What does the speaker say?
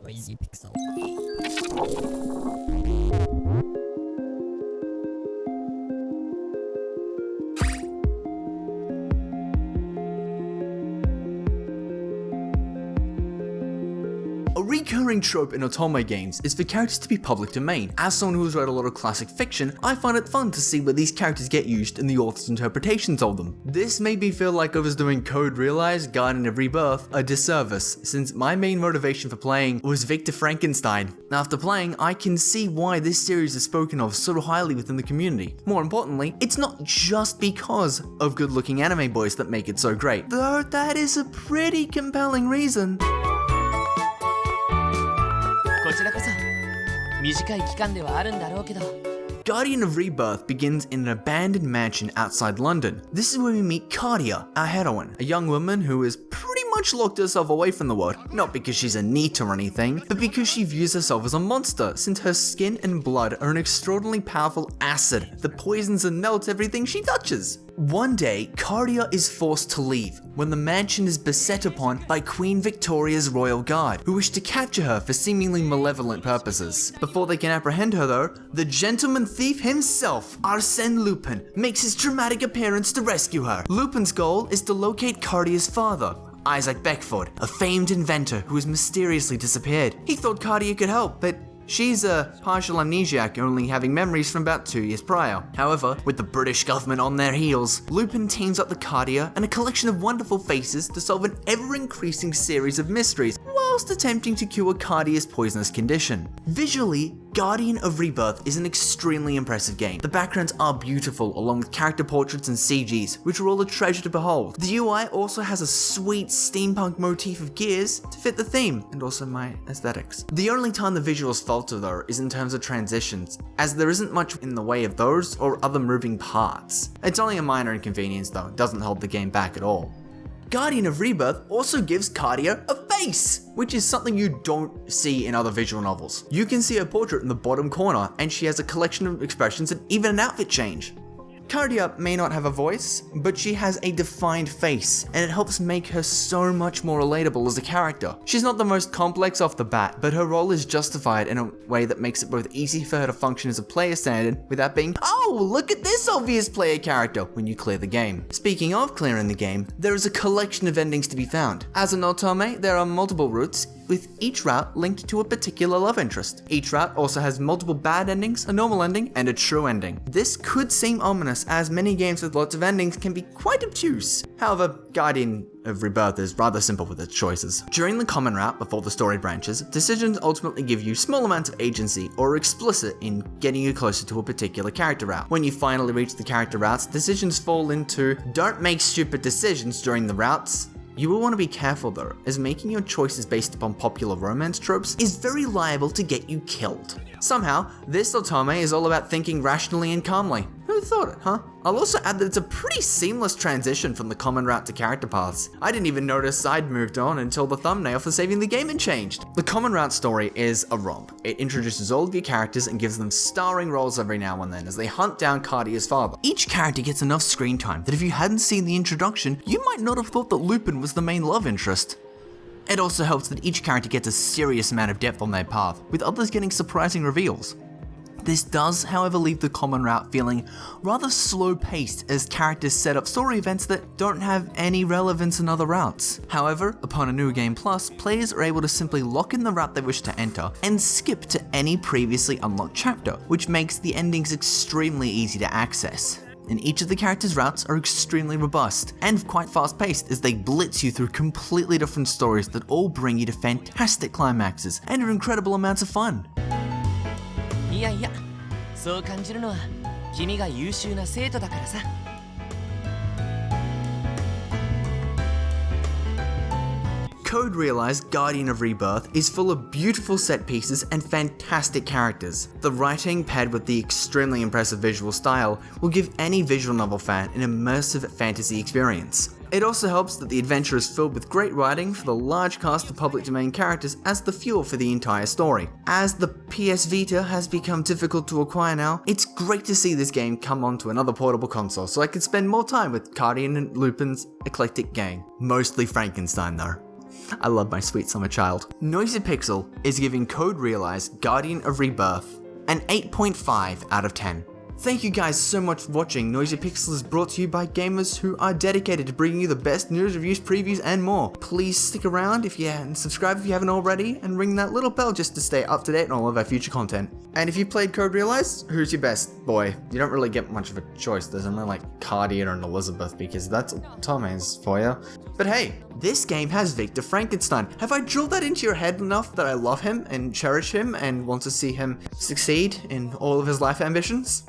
Noisy pixel. A recurring trope in otome games is for characters to be public domain. As someone who has read a lot of classic fiction, I find it fun to see where these characters get used and the author's interpretations of them. This made me feel like I was doing Code Realize, Guardian of Rebirth a disservice, since my main motivation for playing was Victor Frankenstein. After playing, I can see why this series is spoken of so highly within the community. More importantly, it's not just because of good-looking anime boys that make it so great, though that is a pretty compelling reason. こちらこそ短い期間ではあるんだろうけど Guardian of Rebirth begins in an abandoned mansion outside London. This is where we meet Cardia, our heroine, a young woman who has pretty much locked herself away from the world, not because she's a NEET or anything, but because she views herself as a monster, since her skin and blood are an extraordinarily powerful acid that poisons and melts everything she touches. One day, Cardia is forced to leave when the mansion is beset upon by Queen Victoria's royal guard, who wish to capture her for seemingly malevolent purposes. Before they can apprehend her though, the gentleman thief himself, Arsène Lupin, makes his dramatic appearance to rescue her. Lupin's goal is to locate Cardia's father, Isaac Beckford, a famed inventor who has mysteriously disappeared. He thought Cardia could help, but she's a partial amnesiac, only having memories from about 2 years prior. However, with the British government on their heels, Lupin teams up with Cardia and a collection of wonderful faces to solve an ever-increasing series of mysteries, whilst attempting to cure Cardia's poisonous condition. Visually, Guardian of Rebirth is an extremely impressive game. The backgrounds are beautiful, along with character portraits and CGs, which are all a treasure to behold. The UI also has a sweet steampunk motif of gears to fit the theme, and also my aesthetics. The only time the visuals falter though is in terms of transitions, as there isn't much in the way of those or other moving parts. It's only a minor inconvenience though, it doesn't hold the game back at all. Guardian of Rebirth also gives Cardia a face, which is something you don't see in other visual novels. You can see her portrait in the bottom corner, and she has a collection of expressions and even an outfit change. Cardia may not have a voice, but she has a defined face, and it helps make her so much more relatable as a character. She's not the most complex off the bat, but her role is justified in a way that makes it both easy for her to function as a player standard without being, oh, look at this obvious player character when you clear the game. Speaking of clearing the game, there is a collection of endings to be found. As an otome, there are multiple routes, with each route linked to a particular love interest. Each route also has multiple bad endings, a normal ending, and a true ending. This could seem ominous, as many games with lots of endings can be quite obtuse. However, Guardian of Rebirth is rather simple with its choices. During the common route, before the story branches, decisions ultimately give you small amounts of agency or are explicit in getting you closer to a particular character route. When you finally reach the character routes, decisions fall into don't make stupid decisions during the routes. You will want to be careful though, as making your choices based upon popular romance tropes is very liable to get you killed. Somehow, this otome is all about thinking rationally and calmly. Who thought it, huh? I'll also add that it's a pretty seamless transition from the common route to character paths. I didn't even notice I'd moved on until the thumbnail for saving the game had changed. The common route story is a romp. It introduces all of your characters and gives them starring roles every now and then as they hunt down Cardia's father. Each character gets enough screen time that if you hadn't seen the introduction, you might not have thought that Lupin was the main love interest. It also helps that each character gets a serious amount of depth on their path, with others getting surprising reveals. This does, however, leave the common route feeling rather slow-paced as characters set up story events that don't have any relevance in other routes. However, upon a New Game Plus, players are able to simply lock in the route they wish to enter and skip to any previously unlocked chapter, which makes the endings extremely easy to access. And each of the characters' routes are extremely robust and quite fast-paced as they blitz you through completely different stories that all bring you to fantastic climaxes and are incredible amounts of fun. いやいや、そう感じるのは君が優秀な生徒だからさ。Code Realize Guardian of Rebirth is full of beautiful set pieces and fantastic characters. The writing, paired with the extremely impressive visual style, will give any visual novel fan an immersive fantasy experience. It also helps that the adventure is filled with great writing for the large cast of public domain characters as the fuel for the entire story. As the PS Vita has become difficult to acquire now, it's great to see this game come onto another portable console so I can spend more time with Guardian and Lupin's eclectic gang. Mostly Frankenstein though. I love my sweet summer child. Noisy Pixel is giving Code Realize Guardian of Rebirth an 8.5 out of 10. Thank you guys so much for watching. Noisy Pixel is brought to you by gamers who are dedicated to bringing you the best news, reviews, previews, and more. Please stick around and subscribe if you haven't already, and ring that little bell just to stay up to date on all of our future content. And if you played Code Realize, who's your best boy? You don't really get much of a choice. There's only like Cardia and Elizabeth, because that's Tommy's for you. But hey, this game has Victor Frankenstein. Have I drilled that into your head enough that I love him and cherish him and want to see him succeed in all of his life ambitions?